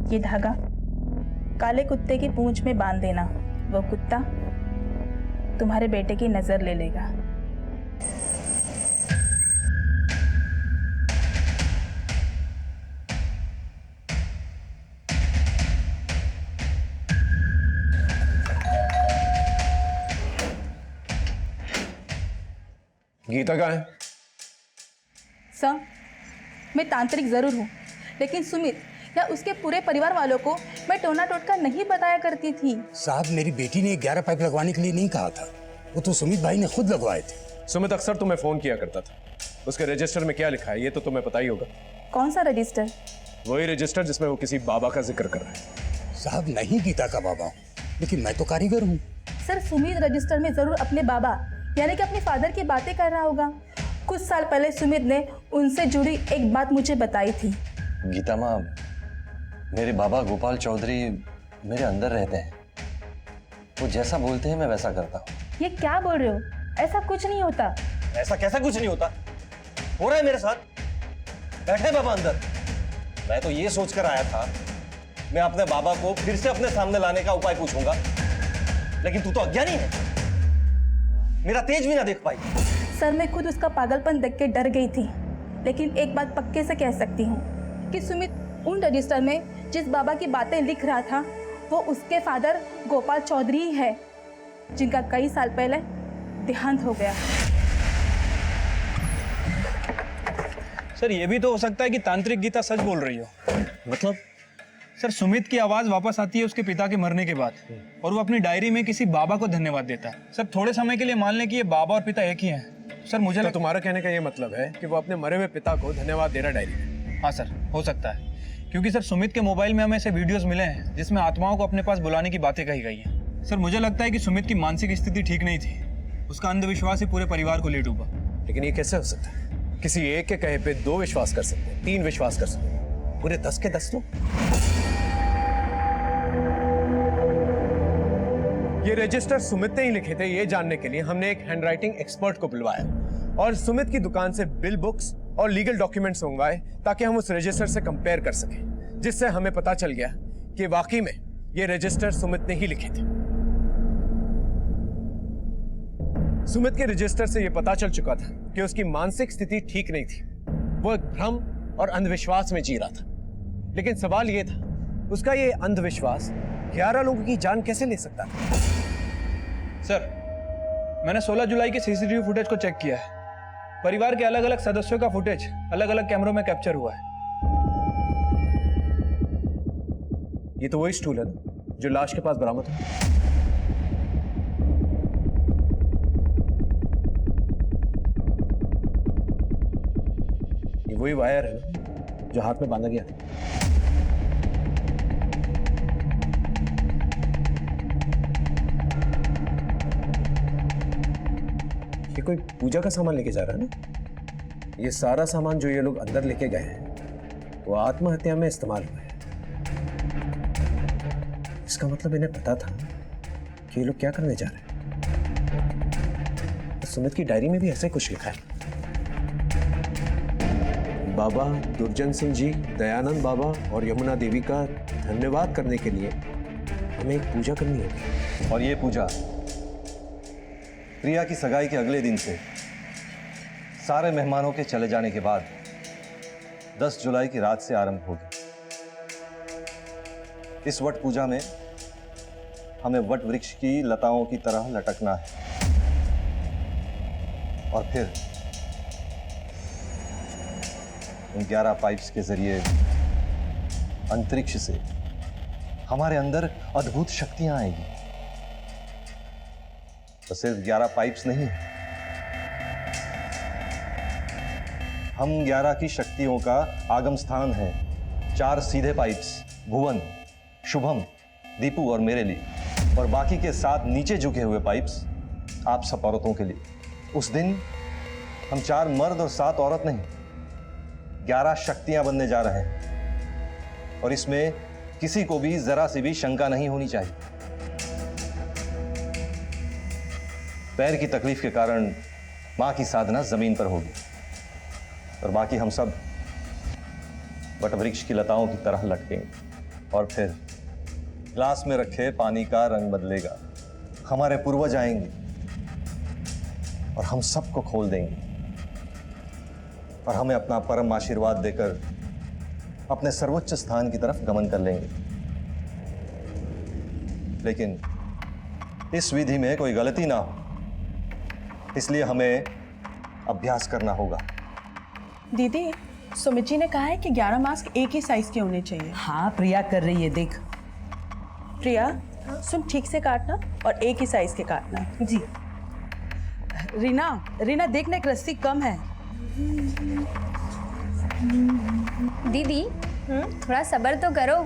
ये धागा काले कुत्ते की पूंछ में बांध देना। वो कुत्ता तुम्हारे बेटे की नजर ले लेगा। गीता कहाँ है? सर, मैं तांत्रिक जरूर हूँ, लेकिन सुमित या उसके पूरे परिवार वालों को मैं टोना टोटका नहीं बताया करती थी। साहब, मेरी बेटी ने 11 पाइप लगवाने के लिए नहीं कहा था, वो तो सुमित भाई ने खुद लगवाए थे। सुमित अक्सर तुम्हें फोन किया करता था। उसके रजिस्टर में क्या लिखा है ये तो तुम्हें पता ही होगा। कौन सा रजिस्टर? वही रजिस्टर जिसमें वो किसी बाबा का जिक्र कर रहा है। साहब, नहीं गीता का बाबा हूँ, लेकिन मैं तो कारीगर हूँ। सर, सुमित रजिस्टर में जरूर अपने बाबा यानी कि अपने फादर की बातें कर रहा होगा। कुछ साल पहले सुमित ने उनसे जुड़ी एक बात मुझे बताई थी। गीता माँ, मेरे बाबा गोपाल चौधरी मेरे अंदर रहते हैं। वो जैसा बोलते हैं मैं वैसा करता हूँ। ये क्या बोल रहे हो? ऐसा कुछ नहीं होता। ऐसा कैसा कुछ नहीं होता? हो रहा है मेरे साथ। बैठे बाबा अंदर। मैं तो ये सोचकर आया था मैं अपने बाबा को फिर से अपने सामने लाने का उपाय पूछूंगा, लेकिन तू तो अज्ञानी है, मेरा तेज भी ना देख पाई। सर, मैं खुद उसका पागलपन देख के डर गई थी, लेकिन एक बात पक्के से कह सकती हूँ कि सुमित उन रजिस्टर में जिस बाबा की बातें लिख रहा था वो उसके फादर गोपाल चौधरी ही है, जिनका कई साल पहले देहांत हो गया। सर, ये भी तो हो सकता है कि तांत्रिक गीता सच बोल रही हो। मतलब? सर, सुमित की आवाज वापस आती है उसके पिता के मरने के बाद, और वो अपनी डायरी में किसी बाबा को धन्यवाद देता है। सर, थोड़े समय के लिए मान लें कि ये बाबा और पिता एक ही हैं। सर, मुझे तो तुम्हारा कहने का ये मतलब है कि वो अपने मरे हुए पिता को धन्यवाद दे रहा डायरी में? हाँ सर, हो सकता है, क्योंकि सर सुमित के मोबाइल में हमें ऐसे वीडियोस मिले हैं जिसमें आत्माओं को अपने पास बुलाने की बातें कही गई हैं। सर, मुझे लगता है कि सुमित की मानसिक स्थिति ठीक नहीं थी। उसका अंधविश्वास ही पूरे परिवार को ले डूबा। लेकिन ये कैसे हो सकता है? किसी एक के कहे पे 2 विश्वास कर सकते हैं, 3 विश्वास कर सकते हैं, पूरे 10 के 10 लोग। ये रजिस्टर सुमित ने ही लिखे थे, ये जानने के लिए हमने एक हैंडराइटिंग एक्सपर्ट को बुलवाया और सुमित की दुकान से बिल बुक्स और लीगल डॉक्यूमेंट्स मंगवाए ताकि हम उस रजिस्टर से कंपेयर कर सकें, जिससे हमें पता चल गया कि वाकई में ये रजिस्टर सुमित ने ही लिखे थे। सुमित के रजिस्टर से यह पता चल चुका था कि उसकी मानसिक स्थिति ठीक नहीं थी। वो एक भ्रम और अंधविश्वास में जी रहा था। लेकिन सवाल यह था, उसका ये अंधविश्वास 11 लोगों की जान कैसे ले सकता था? सर, मैंने 16 जुलाई के सीसीटीवी फुटेज को चेक किया है। परिवार के अलग अलग सदस्यों का फुटेज अलग अलग कैमरों में कैप्चर हुआ है। ये तो वही स्टूल है ना जो लाश के पास बरामद हुआ। ये वही वायर है ना जो हाथ में बांधा गया था। ये कोई पूजा का सामान लेके जा रहा है ना। ये सारा सामान जो ये लोग अंदर लेके गए हैं वो आत्महत्या में इस्तेमाल हुआ है। इसका मतलब इन्हें पता था कि ये लोग क्या करने जा रहे हैं। तो सुमित की डायरी में भी ऐसा ही कुछ लिखा है। बाबा दुर्जन सिंह जी, दयानंद बाबा और यमुना देवी का धन्यवाद करने के लिए हमें एक पूजा करनी होगी। और ये पूजा प्रिया की सगाई के अगले दिन से सारे मेहमानों के चले जाने के बाद 10 जुलाई की रात से आरंभ होगी। इस वट पूजा में हमें वट वृक्ष की लताओं की तरह लटकना है और फिर उन 11 पाइप्स के जरिए अंतरिक्ष से हमारे अंदर अद्भुत शक्तियां आएगी। तो सिर्फ 11 पाइप्स नहीं, हम 11 की शक्तियों का आगम स्थान है। 4 सीधे पाइप्स भुवन, शुभम, दीपू और मेरे लिए, और बाकी के 7 नीचे झुके हुए पाइप्स आप सब औरतों के लिए। उस दिन हम 4 मर्द और 7 औरत नहीं, 11 शक्तियां बनने जा रहे हैं, और इसमें किसी को भी जरा सी भी शंका नहीं होनी चाहिए। पैर की तकलीफ के कारण मां की साधना जमीन पर होगी और बाकी हम सब वट वृक्ष की लताओं की तरह लटकेंगे। और फिर ग्लास में रखे पानी का रंग बदलेगा। हमारे पूर्वज आएंगे और हम सबको खोल देंगे और हमें अपना परम आशीर्वाद देकर अपने सर्वोच्च स्थान की तरफ गमन कर लेंगे। लेकिन इस विधि में कोई गलती ना हो, इसलिए हमें अभ्यास करना होगा। दीदी, सुमित जी ने कहा है कि 11 मास्क एक ही साइज के होने चाहिए। हाँ, प्रिया कर रही है, देख। प्रिया, सुन, ठीक से काटना और एक ही साइज के काटना। जी। रीना देखना, एक रस्सी कम है। दीदी थोड़ा सब्र तो करो।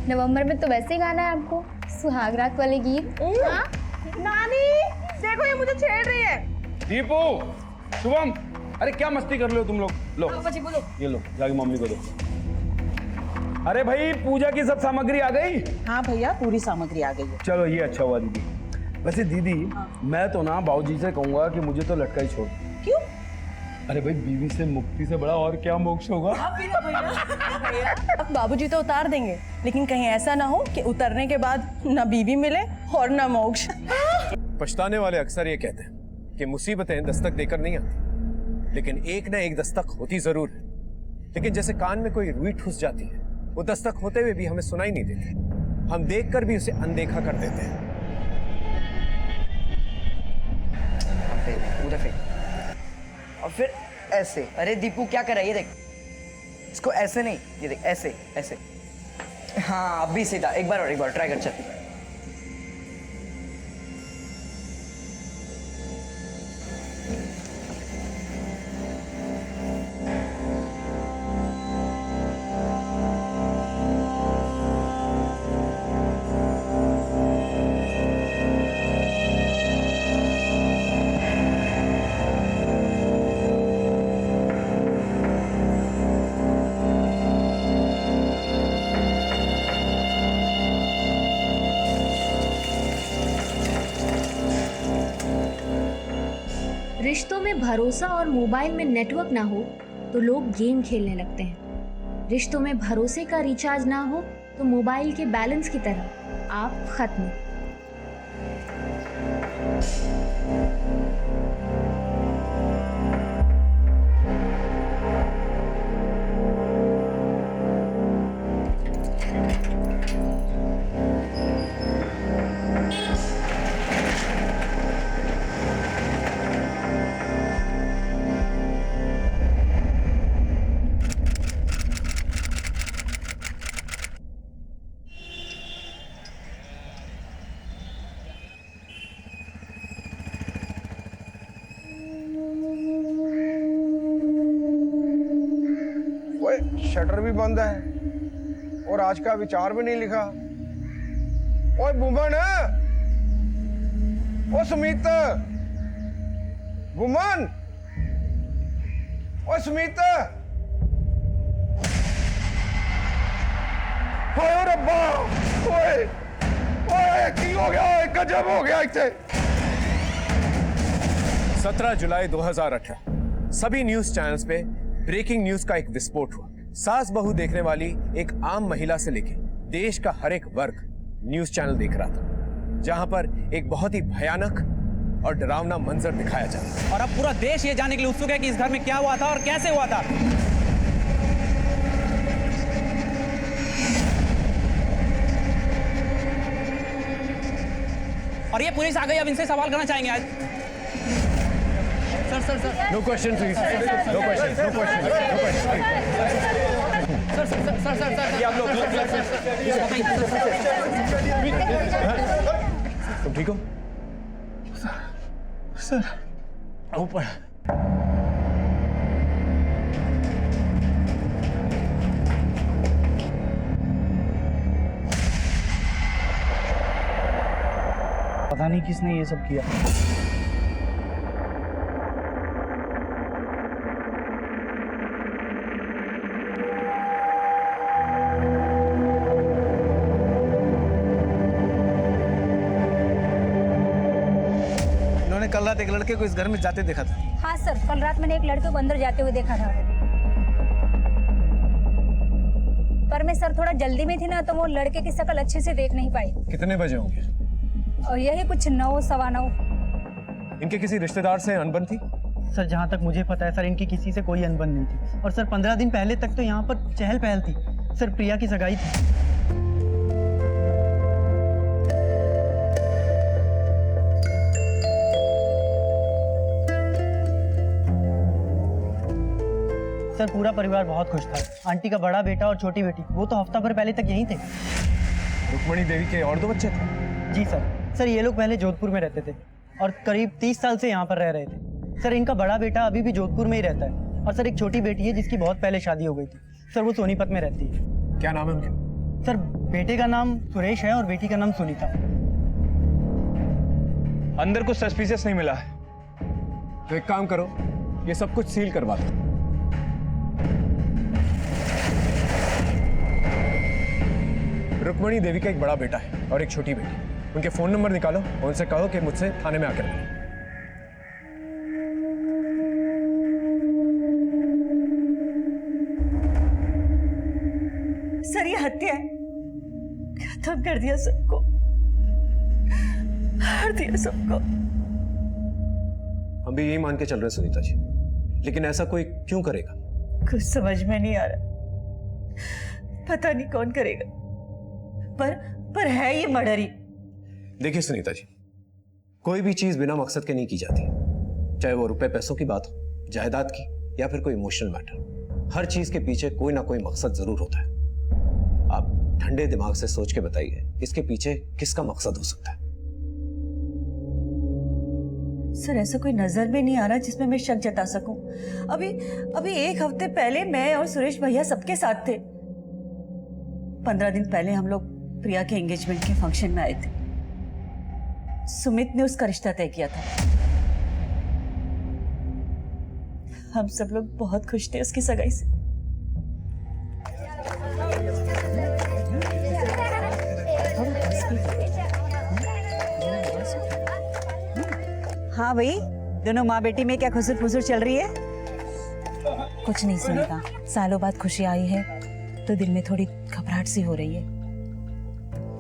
नवंबर में तो वैसे ही गाना है आपको, सुहाग रात वाले गीत। नानी, देखो ये मुझे छेड़ रही है। दीपू, शुभम, अरे क्या मस्ती कर रहे हो तुम लोग? लो बोलो। ये लो, जाके मम्मी को दो। अरे भाई, पूजा की सब सामग्री आ गई? हाँ भैया, पूरी सामग्री आ गई है। चलो ये अच्छा हुआ दीदी। वैसे दीदी, मैं तो ना बाबूजी से कहूंगा कि मुझे तो लटका ही छोड़। क्यों? अरे भाई, बीवी से मुक्ति से बड़ा और क्या मोक्ष होगा? अब बाबूजी तो उतार देंगे, लेकिन कहीं ऐसा ना हो कि उतरने के बाद ना बीवी मिले और ना मोक्ष। पछताने वाले अक्सर ये कहते हैं कि मुसीबतें दस्तक देकर नहीं आती, लेकिन एक ना एक दस्तक होती जरूर है। लेकिन जैसे कान में कोई रुई ठुस जाती है, वो दस्तक होते हुए भी हमें सुनाई नहीं देती, हम देखकर भी उसे अनदेखा कर देते हैं। और फिर ऐसे। अरे दीपू, क्या कर रहा है? ये देख, इसको ऐसे नहीं, ये देख, ऐसे ऐसे। हाँ, अभी सीधा। एक बार ट्राई कर, चल। रिश्तों में भरोसा और मोबाइल में नेटवर्क ना हो तो लोग गेम खेलने लगते हैं। रिश्तों में भरोसे का रिचार्ज ना हो तो मोबाइल के बैलेंस की तरह आप खत्म। शटर भी बंद है और आज का विचार भी नहीं लिखा। ओए बुमन, ओ सुमित, बुमन, ओ सुमित। ओए रब्बा, ओए ओए की हो गया? गजब हो गया इसे। 17 जुलाई 2018 सभी न्यूज चैनल्स पे ब्रेकिंग न्यूज का एक विस्फोट हुआ। सास बहू देखने वाली एक आम महिला से लेकर देश का हर एक वर्ग न्यूज चैनल देख रहा था, जहां पर एक बहुत ही भयानक और डरावना मंजर दिखाया जा रहा है। और अब पूरा देश ये जानने के लिए उत्सुक है कि इस घर में क्या हुआ था और कैसे हुआ था। और ये पुलिस आ गई, अब इनसे सवाल करना चाहेंगे आज। Sir. No question please, no question, no question, no question. Sir. ये आप लोग तुम ठीक हो? सर, ऊपर। पता नहीं किसने ये सब किया। कल रात एक लड़के को इस घर में जाते देखा था। हाँ सर, कल रात मैंने एक लड़के को अंदर जाते हुए देखा था। पर मैं सर थोड़ा जल्दी में थी ना, तो वो लड़के की शक्ल अच्छे से देख नहीं पाई। कितने बजे होंगे? और यही कुछ 9 सवा 9। इनके किसी रिश्तेदार से अनबन थी? सर जहाँ तक मुझे पता है सर, इनकी किसी से कोई अनबन नहीं थी। और सर 15 दिन पहले तक तो यहाँ पर चहल पहल थी सर, प्रिया की सगाई थी। सर पूरा परिवार बहुत खुश था। आंटी का बड़ा बेटा और छोटी बेटी वो तो हफ्ता भर पहले तक यहीं थे। रुक्मणी देवी के और 2 बच्चे थे? जी सर ये लोग पहले जोधपुर में रहते थे और करीब 30 साल से यहाँ पर रह रहे थे। सर इनका बड़ा बेटा अभी भी जोधपुर में ही रहता है और सर एक छोटी बेटी है जिसकी बहुत पहले शादी हो गई थी सर, वो सोनीपत में रहती है। क्या नाम है उनके? सर बेटे का नाम सुरेश है और बेटी का नाम सुनीता। अंदर कुछ सस्पिशियस नहीं मिला है। तो एक काम करो, ये सब कुछ सील करवा दो। रुक्मणी देवी का एक बड़ा बेटा है और एक छोटी बेटी। उनके फोन नंबर निकालो और उनसे कहो कि मुझसे थाने में आकर मिलें। सर ये हत्या है, खत्म कर दिया सबको, मार दिया सबको। हम भी यही मान के चल रहे हैं सुनीता जी, लेकिन ऐसा कोई क्यों करेगा? कुछ समझ में नहीं आ रहा, पता नहीं कौन करेगा, पर है ये मर्डर ही। देखिए सुनीता जी, कोई भी चीज बिना मकसद के नहीं की जाती, चाहे वो रुपए पैसों की बात हो, जायदाद की, या फिर कोई इमोशनल मैटर। हर चीज के पीछे कोई ना कोई मकसद जरूर होता है। आप ठंडे दिमाग से सोच के बताइए, इसके पीछे किसका मकसद हो सकता है? सर ऐसा कोई नजर में नहीं आ रहा जिसमें मैं शक जता सकूं। अभी 1 हफ्ते पहले मैं और सुरेश भैया सबके साथ थे। 15 दिन पहले हम लोग प्रिया के एंगेजमेंट के फंक्शन में आए थे। सुमित ने उसका रिश्ता तय किया था। हम सब लोग बहुत खुश थे उसकी सगाई से। हाँ भाई, दोनों माँ बेटी में क्या खुसुर फुसुर चल रही है? कुछ नहीं सुनीता, सालों बाद खुशी आई है तो दिल में थोड़ी घबराहट सी हो रही है,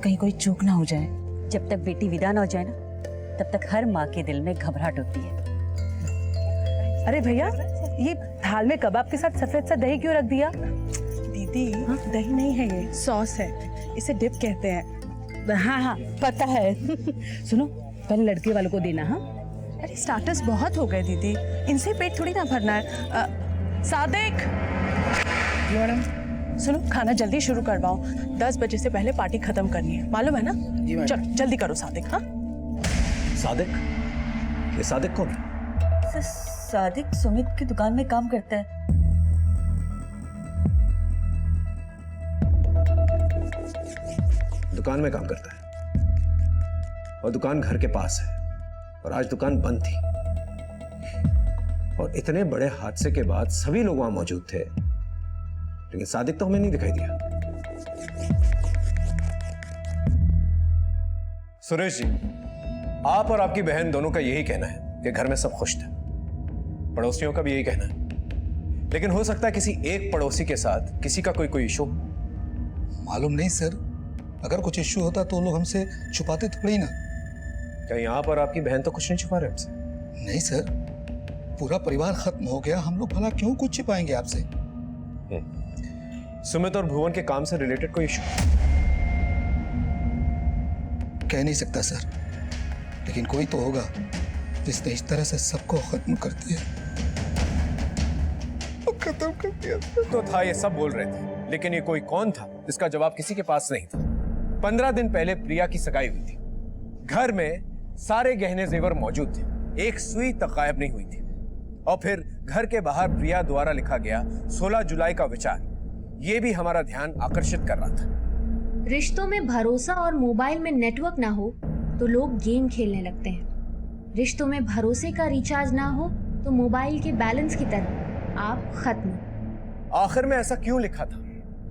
कहीं कोई चूक ना हो जाए। जब तक बेटी विदा ना हो जाए ना, तब तक हर माँ के दिल में घबराहट होती है। अरे भैया, ये थाल में कबाब के साथ सफेद सा दही क्यों रख दिया? दीदी दही नहीं है, ये सॉस है, इसे डिप कहते हैं। हाँ पता है। सुनो, पहले लड़के वालों को देना। हाँ अरे स्टार्टर्स बहुत हो गए दीदी, इनसे पेट थोड़ी ना भरना है। सादिक, मैडम सुनो, खाना जल्दी शुरू करवाओ, 10 बजे से पहले पार्टी खत्म करनी है, मालूम है ना? चल जल्दी करो सादिक। हाँ सादिक? ये सादिक कौन है? सादिक सुमित की दुकान में काम करता है। दुकान में काम करता है और दुकान घर के पास है, और आज दुकान बंद थी और इतने बड़े हादसे के बाद सभी लोग वहां मौजूद थे, लेकिन सादिक तो हमें नहीं दिखाई दिया। सुरेश जी, आप और आपकी बहन दोनों का यही कहना है कि घर में सब खुश थे, पड़ोसियों का भी यही कहना है, लेकिन हो सकता है किसी एक पड़ोसी के साथ किसी का कोई इशू। मालूम नहीं सर, अगर कुछ इश्यू होता तो लोग हमसे छुपाते थोड़ी ना। कहीं आप और आपकी बहन तो कुछ नहीं छुपा रहे हमसे? नहीं सर, पूरा परिवार खत्म हो गया, हम लोग भला क्यों कुछ छिपाएंगे आपसे? सुमित और भुवन के काम से रिलेटेड कोई इशू? कह नहीं सकता सर, लेकिन कोई तो होगा जिसने इस तरह से सबको खत्म कर दिया। खत्म कर दिया तो था, ये सब बोल रहे थे, लेकिन ये कोई कौन था इसका जवाब किसी के पास नहीं था। 15 दिन पहले प्रिया की सगाई हुई थी, घर में सारे गहने जेवर मौजूद थे, एक सुई तक गायब नहीं हुई थी, और फिर घर के बाहर प्रिया द्वारा लिखा गया 16 जुलाई का विचार, ये भी हमारा ध्यान आकर्षित कर रहा था। रिश्तों में भरोसा और मोबाइल में नेटवर्क ना हो तो लोग गेम खेलने लगते हैं। रिश्तों में भरोसे का रिचार्ज ना हो तो मोबाइल के बैलेंस की तरह आप खत्म। आखिर में ऐसा क्यों लिखा था,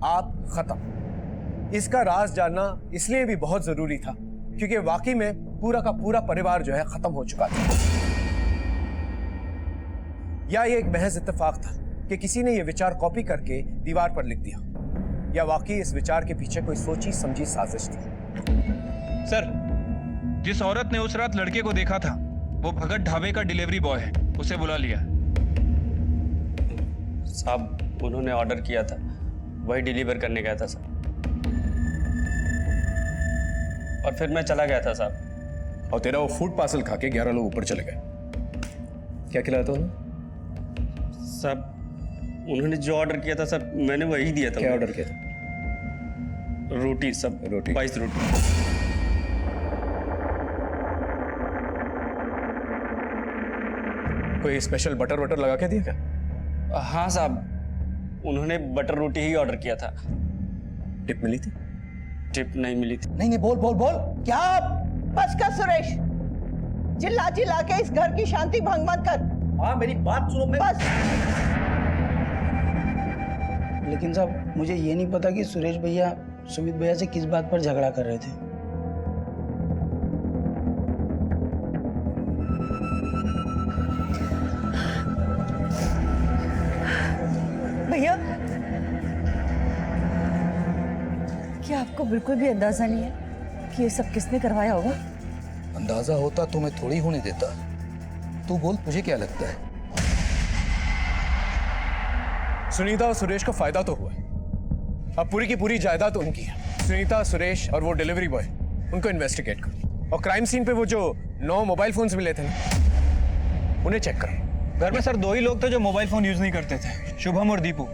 आप खत्म? इसका राज जानना इसलिए भी बहुत जरूरी था क्योंकि वाकई में पूरा का पूरा परिवार जो है खत्म हो चुका था, या ये एक महज इत्तेफाक था कि किसी ने ये विचार कॉपी करके दीवार पर लिख दिया। या वाकई इस विचार के पीछे कोई सोची समझी साजिश थी। सर, जिस औरत ने उस रात लड़के को देखा था वो भगत ढाबे का डिलीवरी बॉय है, उसे बुला लिया। साहब उन्होंने ऑर्डर किया था, वही डिलीवर करने गया था साहब, और फिर मैं चला गया था साहब। और तेरा वो फूड पार्सल खा के 11 लोग ऊपर चले गए। क्या खिलाया था उन्हें? साहब उन्होंने जो ऑर्डर किया था सर, मैंने वही दिया था। क्या ऑर्डर किया था? रोटी सब, रोटी 22 रोटी। कोई स्पेशल बटर वटर लगा के दिया क्या? हाँ साहब, उन्होंने बटर रोटी ही ऑर्डर किया था। टिप मिली थी? टिप नहीं मिली थी। नहीं बोल बोल बोल। क्या? बस कर सुरेश, चिल्ला चिल्ला के इस घर की शांति भंग मत कर। हाँ मेरी बात सुनो। बस। लेकिन साहब मुझे ये नहीं पता कि सुरेश भैया सुमित भैया से किस बात पर झगड़ा कर रहे थे। भैया, क्या आपको बिल्कुल भी अंदाजा नहीं है कि ये सब किसने करवाया होगा? अंदाजा होता तो मैं थोड़ी होने देता। तू बोल, तुझे क्या लगता है? सुनीता और सुरेश को फायदा तो हुआ, अब पूरी की पूरी जायदाद तो उनकी है। सुनीता, सुरेश और वो डिलीवरी बॉय, उनको इन्वेस्टिगेट करो। और क्राइम सीन पे वो जो 9 मोबाइल फोन्स मिले थे ना, उन्हें चेक करो। घर में सर 2 ही लोग थे जो मोबाइल फोन यूज नहीं करते थे, शुभम और दीपू।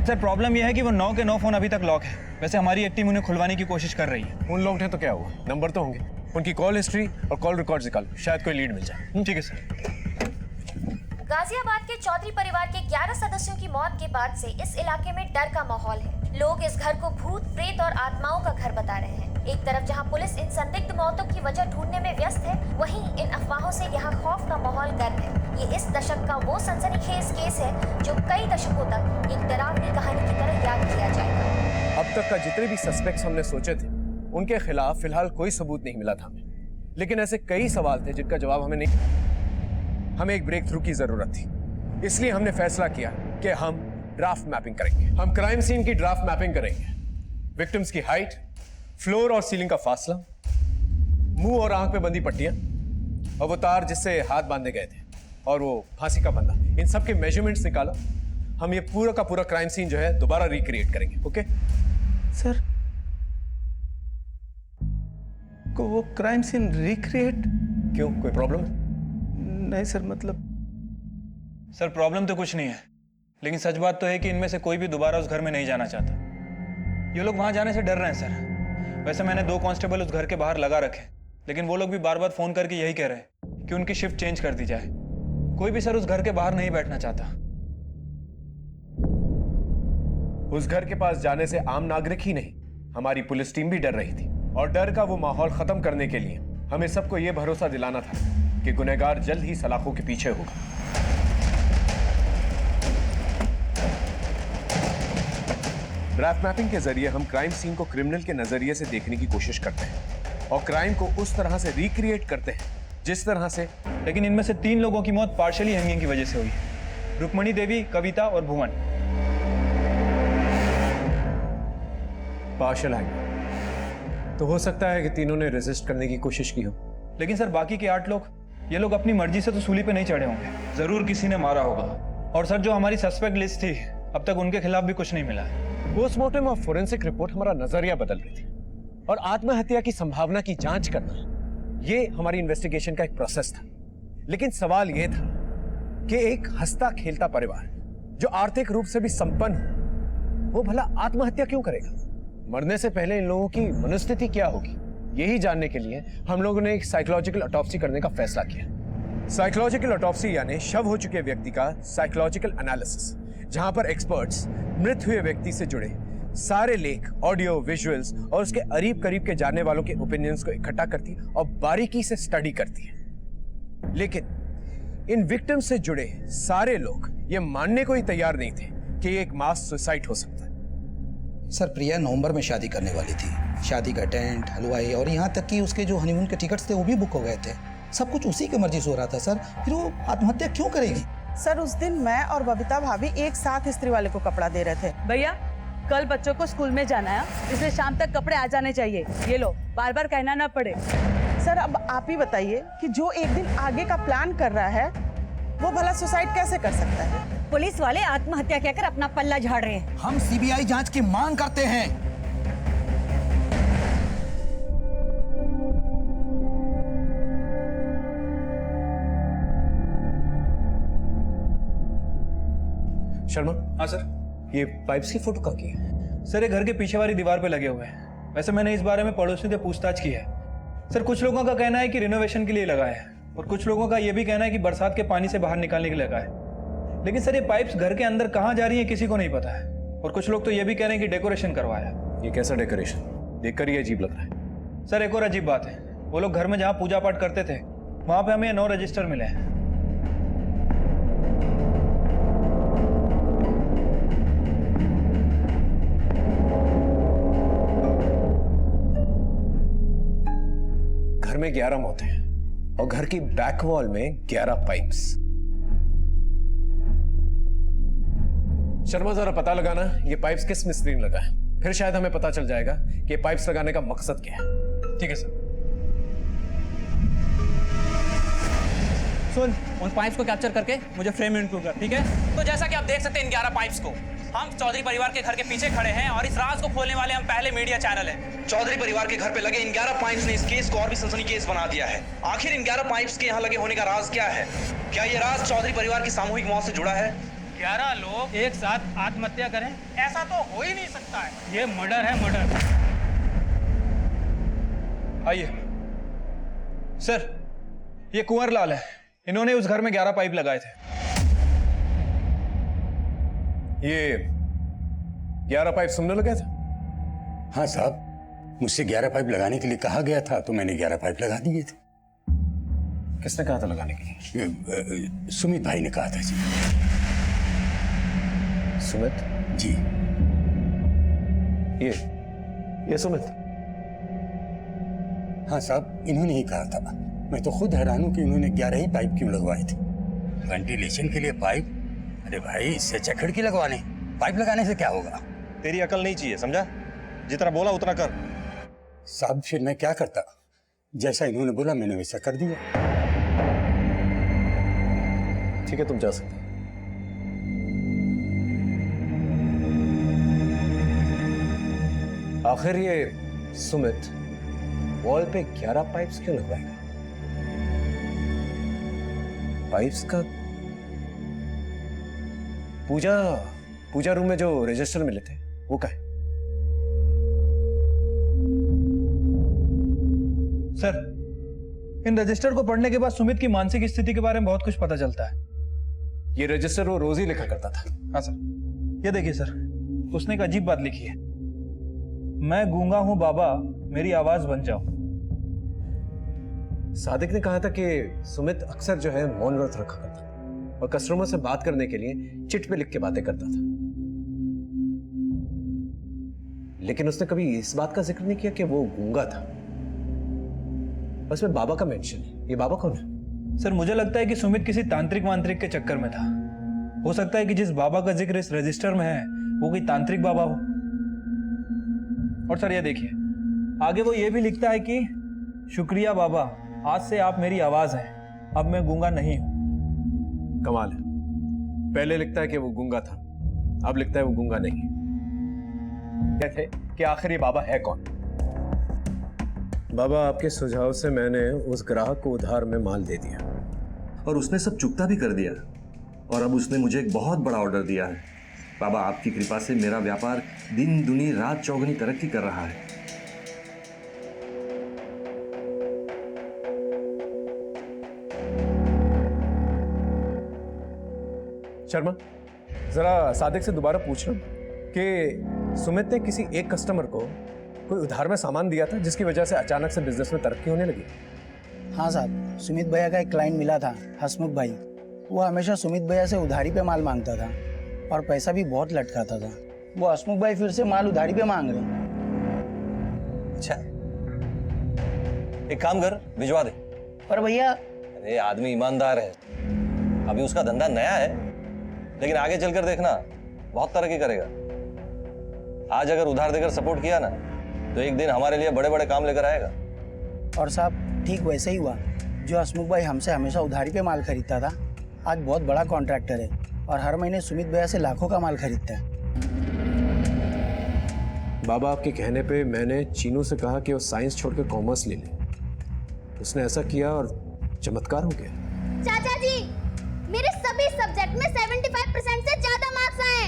सर प्रॉब्लम यह है कि वो 9 के 9 फोन अभी तक लॉक है। वैसे हमारी एक टीम उन्हें खुलवाने की कोशिश कर रही है। उन लोग ने तो क्या हुआ, नंबर तो होंगे, उनकी कॉल हिस्ट्री और कॉल रिकॉर्ड निकालो, शायद कोई लीड मिल जाए। ठीक है सर। गाजियाबाद के चौधरी परिवार के 11 सदस्यों की मौत के बाद से इस इलाके में डर का माहौल है। लोग इस घर को भूत, प्रेत और आत्माओं का घर बता रहे हैं। एक तरफ जहां पुलिस इन संदिग्ध मौतों की वजह ढूंढने में व्यस्त है, वहीं इन अफवाहों से यहां खौफ का माहौल गर्म है। ये इस दशक का वो सनसनीखेज केस है जो कई दशकों तक एक डरावनी कहानी की तरह याद किया जाएगा। अब तक का जितने भी सस्पेक्ट्स हमने सोचे थे, उनके खिलाफ फिलहाल कोई सबूत नहीं मिला था हमें। लेकिन ऐसे कई सवाल थे जिनका जवाब हमें नहीं। हमें एक ब्रेक थ्रू की जरूरत थी, इसलिए हमने फैसला किया कि हम ड्राफ्ट मैपिंग करेंगे। हम क्राइम सीन की ड्राफ्ट मैपिंग करेंगे। विक्टिम्स की हाइट, फ्लोर और सीलिंग का फासला, मुंह और आंख पे बंदी पट्टियां, और वो तार जिससे हाथ बांधे गए थे, और वो फांसी का फंदा, इन सब के मेजरमेंट्स निकालो। हम ये पूरा का पूरा क्राइम सीन जो है दोबारा रिक्रिएट करेंगे। ओके सर, को वो क्राइम सीन रिक्रिएट? क्यों, कोई प्रॉब्लम? नहीं सर, मतलब सर प्रॉब्लम तो कुछ नहीं है, लेकिन सच बात तो है कि इनमें से कोई भी दोबारा उस घर में नहीं जाना चाहता। ये लोग वहां जाने से डर रहे हैं सर। वैसे मैंने 2 कांस्टेबल उस घर के बाहर लगा रखे, लेकिन वो लोग भी बार बार फोन करके यही कह रहे हैं कि उनकी शिफ्ट चेंज कर दी जाए। कोई भी सर उस घर के बाहर नहीं बैठना चाहता। उस घर के पास जाने से आम नागरिक ही नहीं, हमारी पुलिस टीम भी डर रही थी। और डर का वो माहौल खत्म करने के लिए हमें सबको ये भरोसा दिलाना था कि गुनहगार जल्द ही सलाखों के पीछे होगा। ड्राफ्ट मैपिंग के जरिए हम क्राइम सीन को क्रिमिनल के नजरिए से देखने की कोशिश करते हैं और क्राइम को उस तरह से रिक्रिएट करते हैं जिस तरह से। लेकिन इनमें से 3 लोगों की मौत पार्शियली हैंगिंग की वजह से हुई है, रुक्मणी देवी, कविता और भुवन। पार्शियल हैंगिंग तो हो सकता है कि तीनों ने रेजिस्ट करने की कोशिश की हो। लेकिन सर बाकी के 8 लोग, ये लोग अपनी मर्जी से तो सूली पे नहीं चढ़े होंगे, जरूर किसी ने मारा होगा। और सर जो हमारी सस्पेक्ट लिस्ट थी, अब तक उनके खिलाफ भी कुछ नहीं मिला है। पोस्टमार्टम और फोरेंसिक रिपोर्ट हमारा नजरिया बदल रही थी, और आत्महत्या की संभावना की जांच करना ये हमारी इन्वेस्टिगेशन का एक प्रोसेस था। लेकिन सवाल यह था कि एक हंसता खेलता परिवार जो आर्थिक रूप से भी संपन्न हो, वो भला आत्महत्या क्यों करेगा? मरने से पहले इन लोगों की मनोस्थिति क्या होगी, यही जानने के लिए हम लोगों ने एक साइकोलॉजिकल ऑटोप्सी करने का फैसला किया। साइकोलॉजिकल ऑटोप्सी यानी शव हो चुके व्यक्ति का साइकोलॉजिकल एनालिसिस, जहां पर एक्सपर्ट्स मृत हुए व्यक्ति से जुड़े सारे लेख, ऑडियो, विजुअल्स और उसके करीब करीब के जानने वालों के ओपिनियंस को इकट्ठा करती है और बारीकी से स्टडी करती है। लेकिन इन विक्टिम से जुड़े सारे लोग ये मानने को ही तैयार नहीं थे कि एक मास सुसाइड हो सकता है। सर, प्रिया नवंबर में शादी करने वाली थी। शादी का टेंट, हलवाई और यहाँ तक कि उसके जो हनीमून के टिकट्स थे वो भी बुक हो गए थे। सब कुछ उसी की मर्जी से हो रहा था सर, फिर वो आत्महत्या क्यों करेगी? सर उस दिन मैं और बबीता भाभी एक साथ इस्त्री वाले को कपड़ा दे रहे थे। भैया कल बच्चों को स्कूल में जाना है, इसलिए शाम तक कपड़े आ जाने चाहिए। ये लो, बार बार कहना ना पड़े। सर अब आप ही बताइए कि जो एक दिन आगे का प्लान कर रहा है वो भला सुसाइड कैसे कर सकता है? पुलिस वाले आत्महत्या कहकर अपना पल्ला झाड़ रहे हैं। हम सीबीआई जांच की मांग करते हैं। शर्मा। हाँ सर। ये पाइप्स की फोटो कहाँ की है? सर ये घर के पीछे वाली दीवार पे लगे हुए हैं। वैसे मैंने इस बारे में पड़ोसियों से पूछताछ की है। सर कुछ लोगों का कहना है कि रिनोवेशन के लिए लगा है और कुछ लोगों का ये भी कहना है कि बरसात के पानी से बाहर निकालने के लिए लगा है। लेकिन सर ये पाइप्स घर के अंदर कहाँ जा रही है किसी को नहीं पता है। और कुछ लोग तो ये भी कह रहे हैं कि डेकोरेशन करवाया। ये कैसा डेकोरेशन? देखकर ही अजीब लग रहा है। सर एक और अजीब बात है, वो लोग घर में जहाँ पूजा पाठ करते थे वहां पे हमें 9 रजिस्टर मिले हैं। घर में 11 मौतें हैं और घर की बैक वॉल में 11 पाइप्स। शर्मा जरा पता लगाना ये पाइप्स किस मिस्त्री ने लगा है, फिर शायद हमें पता चल जाएगा कि पाइप्स लगाने का मकसद क्या है। ठीक है सर। सुन, उन पाइप्स को कैप्चर करके मुझे फ्रेम में इनक्लूड कर, ठीक है? तो जैसा कि आप देख सकते हैं इन 11 पाइप्स को, हम चौधरी परिवार के घर के पीछे खड़े हैं और इस राज को खोलने वाले हम पहले मीडिया चैनल हैं। चौधरी परिवार के घर पे लगे इन 11 पाइप्स ने इस केस को और भी सनसनीखेज बना दिया है। आखिर इन 11 पाइप्स के यहाँ लगे होने का राज क्या है? क्या ये राज चौधरी परिवार की सामूहिक मौत से जुड़ा है? 11 लोग एक साथ आत्महत्या करें, ऐसा तो हो ही नहीं सकता है। ये मर्डर है, मर्डर। आइए सर, ये कुंवर लाल है, इन्होंने उस घर में 11 पाइप लगाए थे। ये 11 पाइप तुमने लगाए थे? हाँ साहब, मुझसे 11 पाइप लगाने के लिए कहा गया था तो मैंने 11 पाइप लगा दिए थे। किसने कहा था लगाने के लिए? सुमित भाई ने कहा था जी। सुमित जी? ये सुमित? हाँ साहब, इन्होंने ही कहा था। मैं तो खुद हैरान हूं कि इन्होंने 11 ही पाइप क्यों लगवाए थे। वेंटिलेशन के लिए पाइप? अरे भाई, इससे अच्छा खिड़की लगवाने। पाइप लगाने से क्या होगा? तेरी अकल नहीं चाहिए, समझा? जितना बोला उतना कर। साहब फिर मैं क्या करता? जैसा इन्होंने बोला मैंने वैसा कर दिया। ठीक है, तुम जा सकते हो। आखिर ये सुमित वॉल पे 11 पाइप्स क्यों लगवाएगा? पाइप्स का पूजा रूम में जो रजिस्टर मिले थे वो क्या है? सर इन रजिस्टर को पढ़ने के बाद सुमित की मानसिक स्थिति के बारे में बहुत कुछ पता चलता है। ये रजिस्टर वो रोज ही लिखा करता था। हाँ सर, ये देखिए सर, उसने एक अजीब बात लिखी है। मैं गूंगा हूं बाबा, मेरी आवाज बन जाओ। सादिक ने कहा था कि सुमित अक्सर जो है मौन व्रत रखा करता और कस्टमर से बात करने के लिए चिट पे लिख के बातें करता था, लेकिन उसने कभी इस बात का जिक्र नहीं किया कि वो गूंगा था। बस में बाबा का मेंशन है। ये बाबा कौन है? सर मुझे लगता है कि सुमित किसी तांत्रिक वांत्रिक के चक्कर में था। हो सकता है कि जिस बाबा का जिक्र इस रजिस्टर में है वो कोई तांत्रिक बाबा हो। और सर ये देखिए, आगे वो ये भी लिखता है कि शुक्रिया बाबा, आज से आप मेरी आवाज हैं, अब मैं गूंगा नहीं हूं। कमाल है, पहले लिखता है कि वो गूंगा था, अब लिखता है वो गूंगा नहीं। कहते कि आखिर ये बाबा है कौन? बाबा, आपके सुझाव से मैंने उस ग्राहक को उधार में माल दे दिया और उसने सब चुकता भी कर दिया और अब उसने मुझे एक बहुत बड़ा ऑर्डर दिया है। बाबा, आपकी कृपा से मेरा व्यापार दिन दुनी रात चौगुनी तरक्की कर रहा है। शर्मा, जरा सादिक से दोबारा पूछना कि सुमित ने किसी एक कस्टमर को कोई उधार में सामान दिया था जिसकी वजह से अचानक से बिजनेस में तरक्की होने लगी। हाँ साहब, सुमित भैया का एक क्लाइंट मिला था, हसमुख भाई। वो हमेशा सुमित भैया से उधारी पे माल मांगता था और पैसा भी बहुत लटकाता था। वो हसमुख भाई फिर से माल उधारी पे मांग रहे। अच्छा, एक काम कर, भिजवा दे। पर भैया, अरे आदमी ईमानदार है, अभी उसका धंधा नया है, लेकिन आगे चलकर देखना बहुत तरक्की करेगा। आज अगर उधार देकर सपोर्ट किया ना तो एक दिन हमारे लिए बड़े बड़े काम लेकर आएगा। और साहब ठीक वैसे ही हुआ। जो हसमुख भाई हमसे हमेशा उधारी पे माल खरीदता था, आज बहुत बड़ा कॉन्ट्रैक्टर है और हर महीने सुमित भैया से लाखों का माल खरीदता है। बाबा, आपके कहने पे मैंने चीनू से कहा कि वो साइंस छोड़ के कॉमर्स ले ले। उसने ऐसा किया और चमत्कार हो गया। चाचा जी, मेरे सभी सब्जेक्ट में 75% से ज्यादा मार्क्स आए।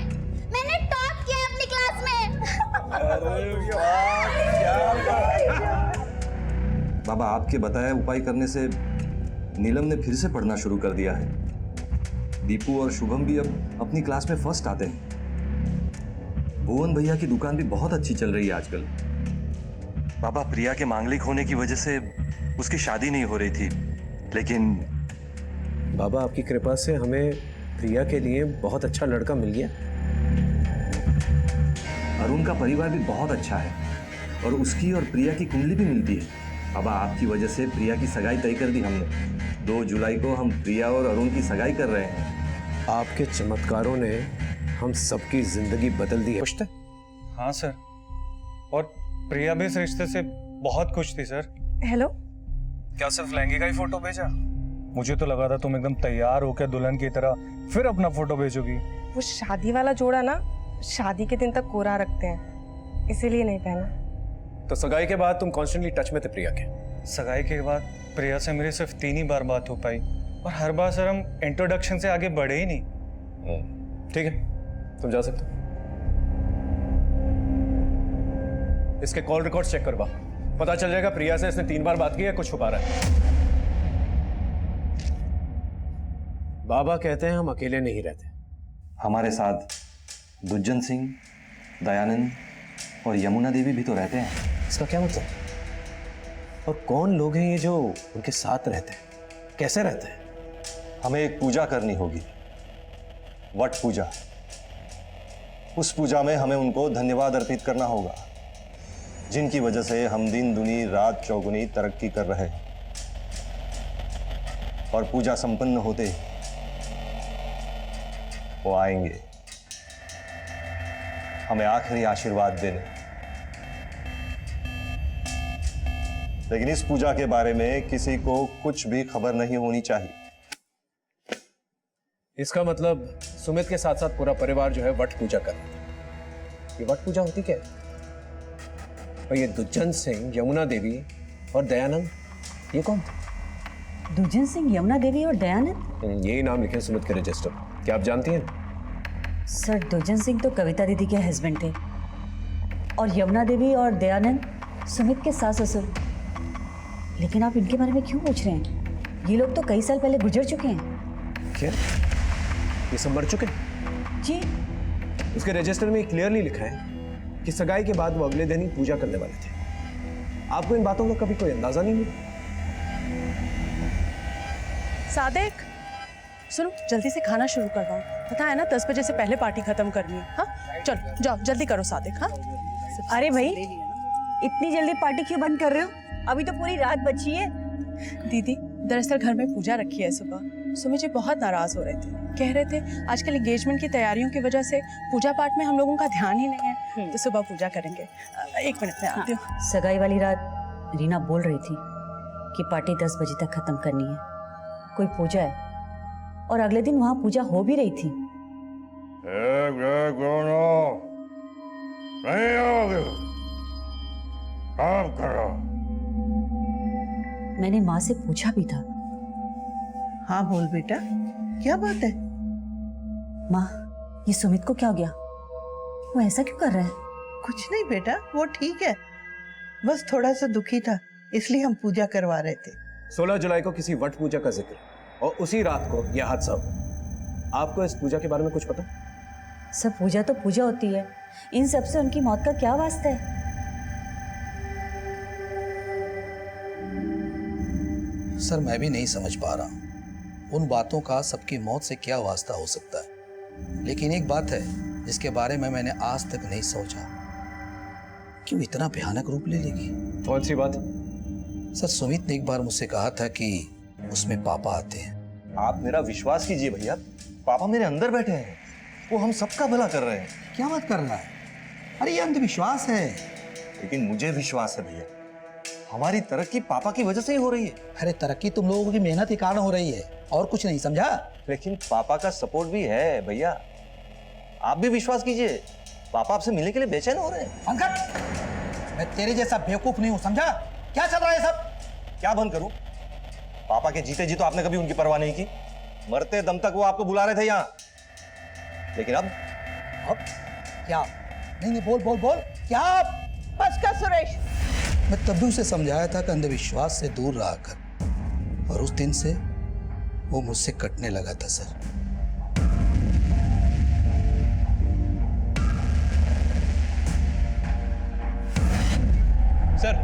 मैंने टॉप किया अपनी क्लास में। बाबा, आपके बताए उपाय करने से नीलम ने फिर से पढ़ना शुरू कर दिया है। दीपू और शुभम भी अब अपनी क्लास में फर्स्ट आते हैं। भुवन भैया की दुकान भी बहुत अच्छी चल रही है आजकल। बाबा, प्रिया के मांगलिक होने की वजह से उसकी शादी नहीं हो रही थी, लेकिन बाबा आपकी कृपा से हमें प्रिया के लिए बहुत अच्छा लड़का मिल गया। अरुण का परिवार भी बहुत अच्छा है और उसकी और प्रिया की कुंडली भी मिलती है। बाबा, आपकी वजह से प्रिया की सगाई तय कर दी हमने। 2 जुलाई को हम प्रिया और अरुण की सगाई कर रहे हैं। आपके चमत्कारों ने हम सबकी जिंदगी बदल दी है। खुश थे? हाँ सर, और प्रिया भी इस रिश्ते से बहुत खुश थी सर। हेलो, क्या सिर्फ लहंगे का ही फोटो भेजा? मुझे तो लगा था तुम एकदम तैयार होकर दुल्हन की तरह फिर अपना फोटो भेजोगी। वो शादी वाला जोड़ा ना शादी के दिन तक कोरा रखते हैं, इसीलिए नहीं पहना। तो सगाई के बाद तुम कॉन्स्टेंटली टच में थे प्रिया के? सगाई के बाद प्रिया से मेरी सिर्फ 3 ही बार बात हो पाई और हर बार सर हम इंट्रोडक्शन से आगे बढ़े ही नहीं। ठीक है, तुम जा सकते हो। इसके कॉल रिकॉर्ड चेक करवा, पता चल जाएगा प्रिया से इसने 3 बार बात की है, कुछ छुपा रहा है। बाबा कहते हैं हम अकेले नहीं रहते। हमारे साथ दुज्जन सिंह, दयानंद और यमुना देवी भी तो रहते हैं। इसका क्या मतलब? और कौन लोग हैं ये जो उनके साथ रहते हैं? कैसे रहते हैं? हमें एक पूजा करनी होगी, वट पूजा। उस पूजा में हमें उनको धन्यवाद अर्पित करना होगा, जिनकी वजह से हम दिन दुनी रात चौगुनी तरक्की कर रहे हैं। और पूजा संपन्न होते ही वो आएंगे हमें आखिरी आशीर्वाद देने। लेकिन इस पूजा के बारे में किसी को कुछ भी खबर नहीं होनी चाहिए। इसका मतलब सुमित के साथ साथ पूरा परिवार जो है वट पूजा कर रहा है। ये वट पूजा होती क्या है? और ये दुज्जन सिंह, यमुना देवी और दयानंद, ये कौन थे? दुज्जन सिंह, यमुना देवी और दयानंद? यही नाम लिखे सुमित के रजिस्टर। क्या आप जानती हैं? सर, दुज्जन सिंह तो कविता दीदी के हस्बैंड थे और यमुना देवी और दयानंद सुमित के सास ससुर। लेकिन आप इनके बारे में क्यों पूछ रहे हैं? ये लोग तो कई साल पहले गुजर चुके हैं। क्या ये सब मर चुके? जी, उसके रजिस्टर में क्लियरली लिखा है कि सगाई के बाद वो अगले दिन ही पूजा करने वाले थे। आपको इन बातों का कभी कोई अंदाजा नहीं हुआ? सादिक, सुनो, जल्दी से खाना शुरू करवाओ। पता है ना 10 बजे से पहले पार्टी खत्म करनी है। हाँ चलो, जाओ जल्दी करो सादिक। हाँ अरे भाई, इतनी जल्दी पार्टी क्यों बंद कर रहे हो? अभी तो पूरी रात बची है। दीदी, दरअसल घर में पूजा रखी है सुबह। सुमित जी बहुत नाराज हो रहे थे, कह रहे थे आजकल एंगेजमेंट की तैयारियों की वजह से पूजा पाठ में हम लोगों का ध्यान ही नहीं है, तो सुबह पूजा करेंगे। 1 मिनट में आती हूँ। सगाई वाली रात रीना बोल रही थी कि पार्टी 10 बजे तक खत्म करनी है। कोई पूजा है और अगले दिन वहां पूजा हो भी रही थी। काम करो। मैंने माँ से पूछा भी था। हाँ बोल बेटा, क्या बात है? माँ, ये सुमित को क्या हो गया? वो ऐसा क्यों कर रहा है? कुछ नहीं बेटा, वो ठीक है, बस थोड़ा सा दुखी था, इसलिए हम पूजा करवा रहे थे। 16 जुलाई को किसी वट पूजा का जिक्र और उसी रात को यह हादसा हुआ। आपको इस पूजा के बारे में कुछ पता? सब पूजा तो पूजा होती है, इन सब से उनकी मौत का क्या वास्ता है? सर, मैं भी नहीं समझ पा रहा हूँ उन बातों का सबकी मौत से क्या वास्ता हो सकता है। लेकिन एक बात है जिसके बारे में मैंने आज तक नहीं सोचा, क्यों इतना भयानक रूप ले लेगी। कौन सी बात? सर, सुमित ने एक बार मुझसे कहा था कि उसमें पापा आते हैं। आप मेरा विश्वास कीजिए भैया, पापा मेरे अंदर बैठे हैं, वो हम सबका भला कर रहे हैं। क्या बात कर रहा है? अरे ये अंधविश्वास है। लेकिन मुझे विश्वास है भैया, हमारी तरक्की पापा की वजह से ही हो रही है। अरे तरक्की तुम लोगों की मेहनत के कारण हो रही है और कुछ नहीं, समझा? लेकिन पापा का सपोर्ट भी है भैया, आप भी विश्वास कीजिए, पापा आपसे मिलने के लिए बेचैन हो रहे हैं। अंकल, मैं तेरे जैसा बेवकूफ नहीं हूँ, समझा? क्या चल रहा है सब? क्या बंद करूं? पापा के जीते जी तो आपने कभी उनकी परवाह नहीं की, मरते दम तक वो आपको बुला रहे थे यहाँ। लेकिन अब क्या? नहीं बोल बोल बोल, क्या? बस कर सुरेश। मैं तब भी उसे समझाया था कि अंधविश्वास से दूर रहा कर, और उस दिन से वो मुझसे कटने लगा था सर। सर,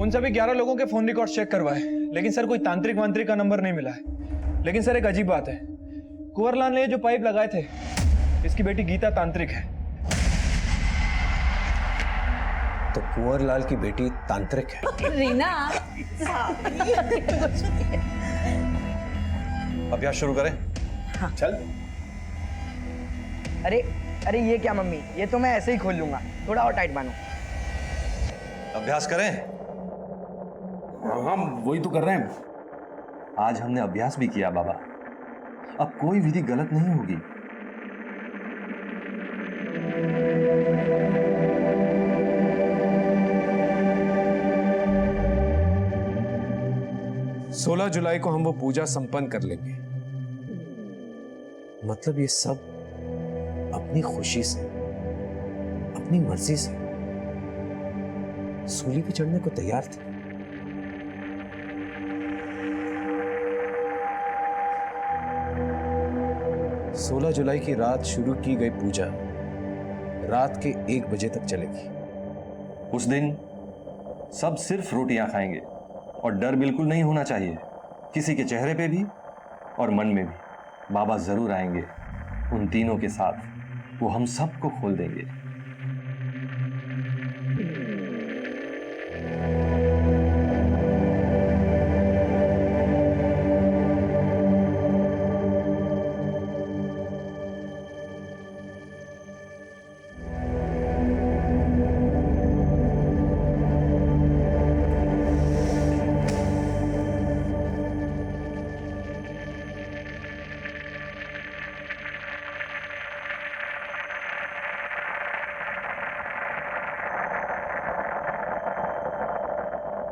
उन सभी 11 लोगों के फोन रिकॉर्ड चेक करवाए, लेकिन सर कोई तांत्रिक वांत्रिक का नंबर नहीं मिला है। लेकिन सर एक अजीब बात है, कुंवरलाल ने जो पाइप लगाए थे, इसकी बेटी गीता तांत्रिक है। तो कुंवरलाल की बेटी तांत्रिक है? रीना, अभ्यास शुरू करें? हाँ। चल। अरे अरे ये क्या मम्मी, ये तो मैं ऐसे ही खोल लूंगा, थोड़ा और टाइट बांधो। अभ्यास करें? हाँ वही तो कर रहे हैं। आज हमने अभ्यास भी किया बाबा, अब कोई विधि गलत नहीं होगी। सोलह जुलाई को हम वो पूजा संपन्न कर लेंगे। मतलब ये सब अपनी खुशी से, अपनी मर्जी से सूली पे चढ़ने को तैयार थे। सोलह जुलाई की रात शुरू की गई पूजा रात के 1 बजे तक चलेगी। उस दिन सब सिर्फ रोटियां खाएंगे और डर बिल्कुल नहीं होना चाहिए, किसी के चेहरे पे भी और मन में भी। बाबा जरूर आएंगे, उन तीनों के साथ वो हम सबको खोल देंगे।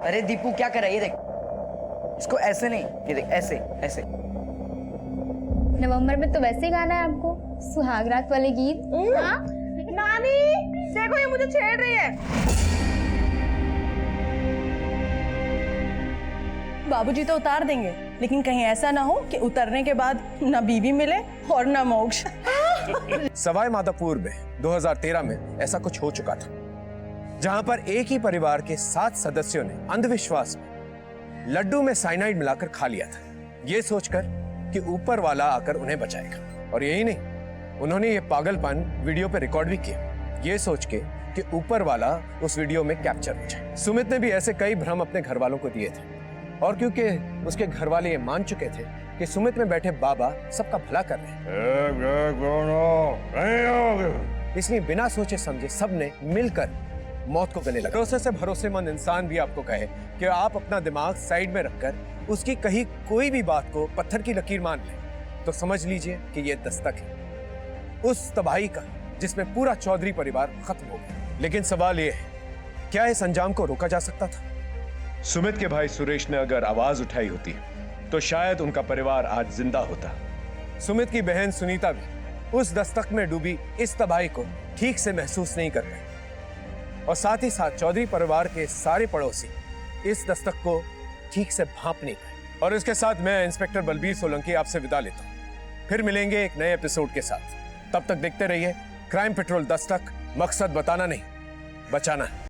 अरे दीपू क्या कर रहा है, ये देख, इसको ऐसे नहीं, ये देख ऐसे ऐसे। नवंबर में तो वैसे ही गाना है आपको, सुहागरात वाले गीत। हाँ? नानी देखो, ये मुझे छेड़ रही है। बाबूजी तो उतार देंगे, लेकिन कहीं ऐसा ना हो कि उतरने के बाद ना बीवी मिले और ना मोक्ष। सवाई माधोपुर में 2013 में ऐसा कुछ हो चुका था, जहां पर एक ही परिवार के 7 सदस्यों ने अंधविश्वास में लड्डू में साइनाइड मिलाकर खा लिया था, ये सोचकर कि ऊपर वाला आकर उन्हें बचाएगा। और यही नहीं, उन्होंने ये पागलपन वीडियो पे रिकॉर्ड भी किया, ये सोच के कि ऊपर वाला उस वीडियो में कैप्चर हो जाए। सुमित ने भी ऐसे कई भ्रम अपने घर वालों को दिए थे, और क्योंकि उसके घर वाले ये मान चुके थे कि सुमित में बैठे बाबा सबका भला कर रहे हैं, इसलिए बिना सोचे समझे सबने मिलकर मौत को गले लगा। भरोसे से भरोसेमंद इंसान भी आपको कहे कि आप अपना दिमाग साइड में रखकर उसकी कही कोई भी बात को पत्थर की लकीर मान लें, तो समझ लीजिए कि यह दस्तक है उस तबाही का जिसमें पूरा चौधरी परिवार खत्म हो गया। लेकिन सवाल यह है, क्या इस अंजाम को रोका जा सकता था? सुमित के भाई सुरेश ने अगर आवाज उठाई होती तो शायद उनका परिवार आज जिंदा होता। सुमित की बहन सुनीता भी उस दस्तक में डूबी इस तबाही को ठीक से महसूस नहीं कर पाई, और साथ ही साथ चौधरी परिवार के सारे पड़ोसी इस दस्तक को ठीक से भांप नहीं पाए। और इसके साथ मैं इंस्पेक्टर बलबीर सोलंकी आपसे विदा लेता हूं। फिर मिलेंगे एक नए एपिसोड के साथ। तब तक देखते रहिए क्राइम पेट्रोल दस्तक, मकसद बताना नहीं, बचाना है।